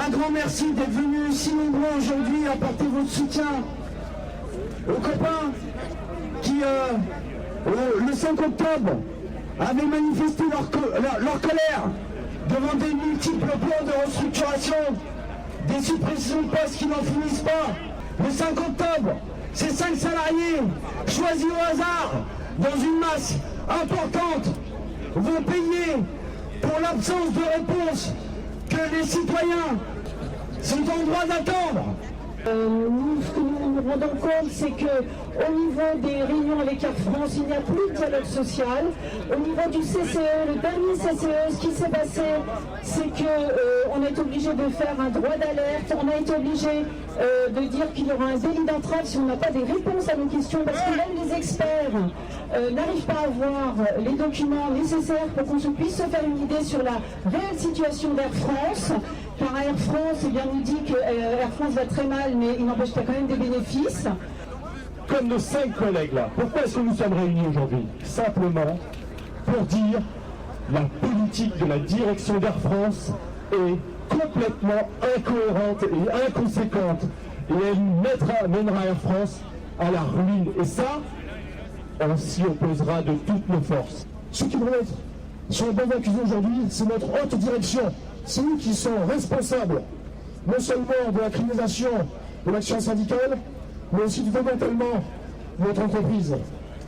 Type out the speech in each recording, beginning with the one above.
Un grand merci d'être venus si nombreux aujourd'hui apporter votre soutien aux copains qui, le 5 octobre, avaient manifesté leur colère devant des multiples plans de restructuration, des suppressions de postes qui n'en finissent pas. Le 5 octobre, ces 5 salariés choisis au hasard dans une masse importante vont payer pour l'absence de réponse que les citoyens sont en droit d'attendre. Nous, ce que nous nous rendons compte, c'est qu'au niveau des réunions avec Air France, il n'y a plus de dialogue social. Au niveau du CCE, le dernier CCE, ce qui s'est passé, c'est qu'on est obligé de faire un droit d'alerte, on a été obligé de dire qu'il y aura un délit d'entrave si on n'a pas des réponses à nos questions, parce que même les experts n'arrivent pas à avoir les documents nécessaires pour qu'on puisse se faire une idée sur la réelle situation d'Air France. Car Air France, eh bien, nous dit que Air France va très mal, mais il n'empêche qu'il y a quand même des bénéfices. Comme nos 5 collègues là, pourquoi est-ce que nous sommes réunis aujourd'hui? Simplement pour dire la politique de la direction d'Air France est complètement incohérente et inconséquente. Et elle mènera Air France à la ruine. Et ça, on s'y opposera de toutes nos forces. Ceux qui vont être sur le banc d'accusés aujourd'hui, c'est notre haute direction. C'est nous qui sommes responsables, non seulement de la criminalisation de l'action syndicale, mais aussi du démantèlement de notre entreprise.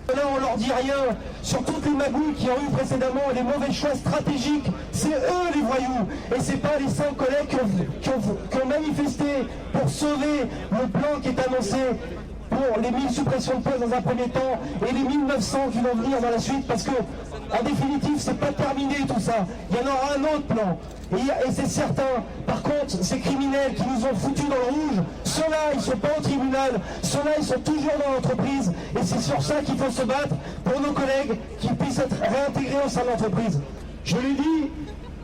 Là, on leur dit rien sur toutes les magouilles qui ont eu précédemment les mauvais choix stratégiques. C'est eux les voyous. Et c'est pas les 5 collègues qui ont manifesté pour sauver le plan qui est annoncé pour les 1000 suppressions de postes dans un premier temps et les 1900 qui vont venir dans la suite, parce que en définitive c'est pas terminé tout ça, il y en aura un autre plan et c'est certain. Par contre, ces criminels qui nous ont foutus dans le rouge, ceux-là ils sont pas au tribunal, ceux-là ils sont toujours dans l'entreprise, et c'est sur ça qu'il faut se battre pour nos collègues qui puissent être réintégrés au sein de l'entreprise. Je l'ai dit,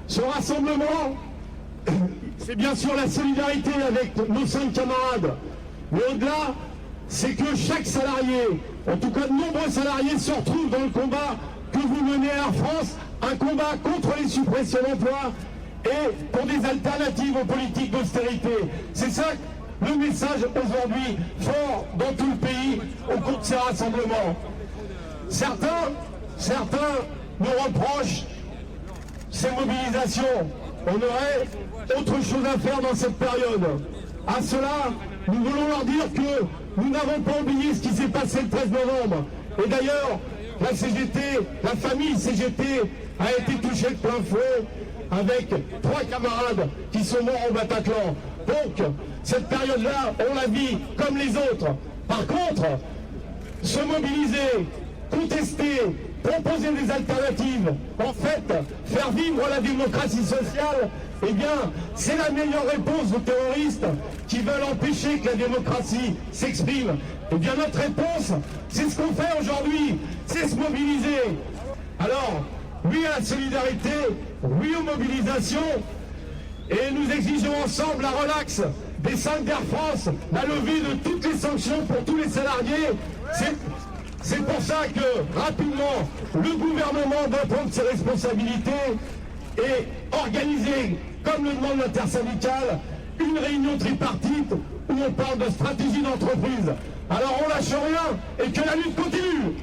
ce rassemblement, c'est bien sûr la solidarité avec nos 5 camarades, mais au-delà, c'est que chaque salarié, en tout cas de nombreux salariés, se retrouvent dans le combat que vous menez à Air France, un combat contre les suppressions d'emplois et pour des alternatives aux politiques d'austérité. C'est ça le message aujourd'hui fort dans tout le pays au cours de ces rassemblements. Certains nous reprochent ces mobilisations. On aurait autre chose à faire dans cette période. À cela, nous voulons leur dire que nous n'avons pas oublié ce qui s'est passé le 13 novembre. Et d'ailleurs, la CGT, la famille CGT a été touchée de plein fouet avec 3 camarades qui sont morts au Bataclan. Donc, cette période-là, on la vit comme les autres. Par contre, se mobiliser, contester, proposer des alternatives, en fait, faire vivre la démocratie sociale, eh bien, c'est la meilleure réponse aux terroristes qui veulent empêcher que la démocratie s'exprime. Eh bien, notre réponse, c'est ce qu'on fait aujourd'hui, c'est se mobiliser. Alors, oui à la solidarité, oui aux mobilisations, et nous exigeons ensemble la relaxe des 5 d'Air France, la levée de toutes les sanctions pour tous les salariés. C'est pour ça que, rapidement, le gouvernement doit prendre ses responsabilités et organiser, comme le demande l'intersyndicale, une réunion tripartite où on parle de stratégie d'entreprise. Alors on lâche rien et que la lutte continue.